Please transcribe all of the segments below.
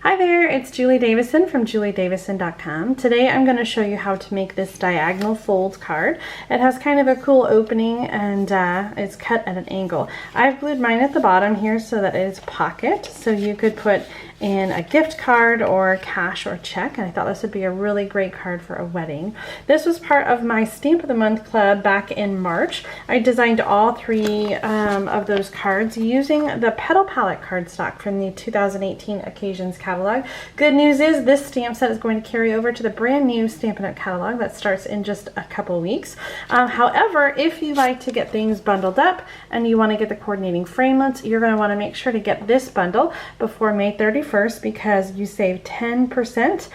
Hi there, it's Julie Davison from juliedavison.com. Today I'm going to show you how to make this diagonal fold card. It has kind of a cool opening and it's cut at an angle. I've glued mine at the bottom here so that it is pocket, so you could put in a gift card or cash or check, and I thought this would be a really great card for a wedding. This was part of my Stamp of the Month club back in March. I designed all three of those cards using the Petal Palette cardstock from the 2018 Occasions catalog. Good news is this stamp set is going to carry over to the brand new Stampin' Up! Catalog that starts in just a couple weeks. However, if you like to get things bundled up and you want to get the coordinating framelits, you're going to want to make sure to get this bundle before May 31st because you save 10%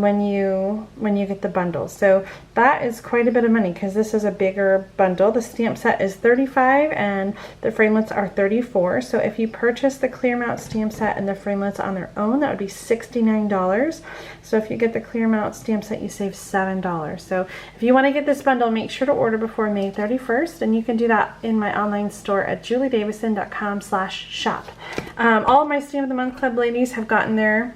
when you get the bundle. So that is quite a bit of money because this is a bigger bundle. The stamp set is $35 and the framelits are $34. So if you purchase the clear mount stamp set and the framelits on their own, that would be $69. So if you get the clear mount stamp set, you save $7. So if you want to get this bundle, make sure to order before May 31st, and you can do that in my online store at juliedavison.com/shop. All of my Stamp of the Month Club ladies have gotten their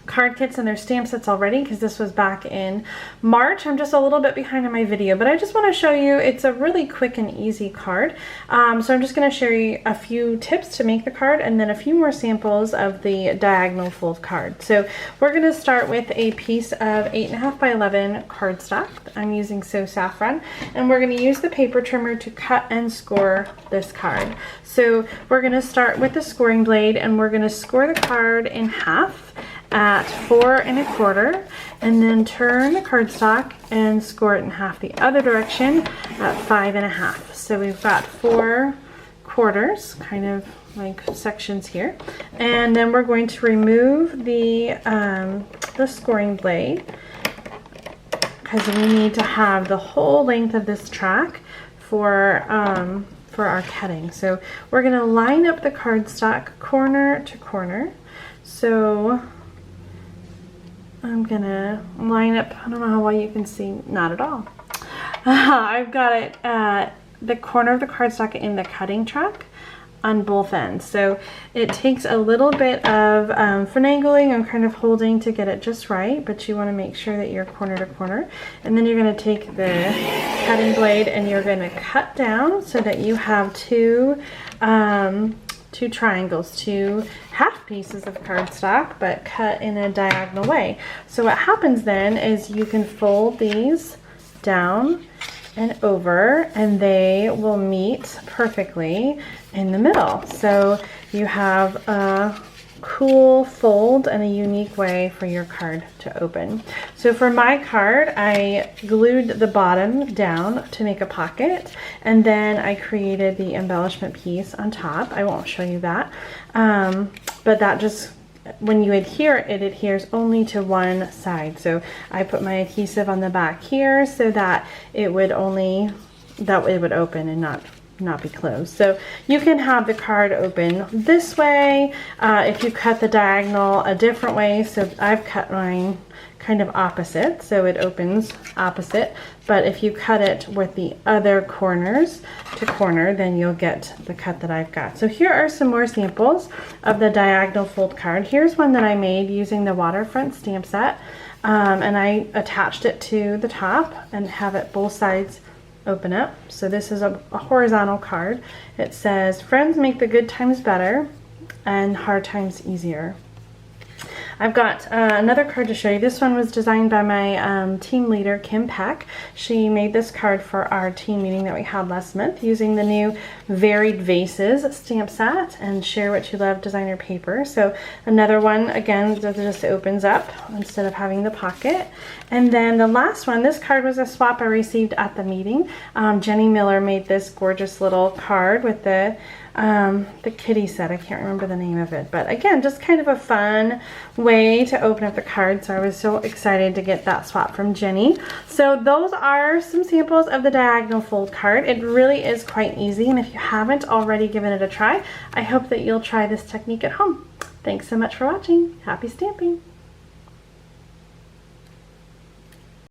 card kits and their stamp sets already because this was back in March. I'm just a little bit behind on my video, but I just want to show you it's a really quick and easy card. So I'm just going to show you a few tips to make the card and then a few more samples of the diagonal fold card. So we're going to start with a piece of 8.5 by 11 cardstock. I'm using So Saffron, and we're going to use the paper trimmer to cut and score this card. So we're going to start with the scoring blade and we're going to score the card in half at 4 1/4, and then turn the cardstock and score it in half the other direction at 5 1/2. So we've got 4 quarters, kind of like sections here, and then we're going to remove the scoring blade because we need to have the whole length of this track for our cutting. So we're going to line up the cardstock corner to corner. So I'm gonna line up, I don't know how well you can see, not at all. I've got it the corner of the cardstock in the cutting track on both ends. So it takes a little bit of finagling and kind of holding to get it just right, but you want to make sure that you're corner to corner. And then you're going to take the cutting blade and you're going to cut down so that you have two triangles, two half pieces of cardstock, but cut in a diagonal way. So what happens then is you can fold these down and over, and they will meet perfectly in the middle. So you have a cool fold and a unique way for your card to open. So for my card, I glued the bottom down to make a pocket, and then I created the embellishment piece on top. I won't show you that, but that just, when you adhere, it adheres only to one side. So I put my adhesive on the back here so that it would open and not be closed. So you can have the card open this way if you cut the diagonal a different way. So I've cut mine kind of opposite, so it opens opposite, but if you cut it with the other corners to corner, then you'll get the cut that I've got. So here are some more samples of the diagonal fold card. Here's one that I made using the Waterfront stamp set, and I attached it to the top and have it both sides open up. So this is a horizontal card. It says, "Friends make the good times better and hard times easier." I've got another card to show you. This one was designed by my team leader, Kim Peck. She made this card for our team meeting that we had last month using the new Varied Vases stamp set and Share What You Love designer paper. So another one, again, that just opens up instead of having the pocket. And then the last one, this card was a swap I received at the meeting. Jenny Miller made this gorgeous little card with the kitty set. I can't remember the name of it, but again, just kind of a fun way to open up the card. So I was so excited to get that swap from Jenny. So those are some samples of the diagonal fold card. It really is quite easy, and if you haven't already given it a try, I hope that you'll try this technique at home. Thanks so much for watching. Happy stamping!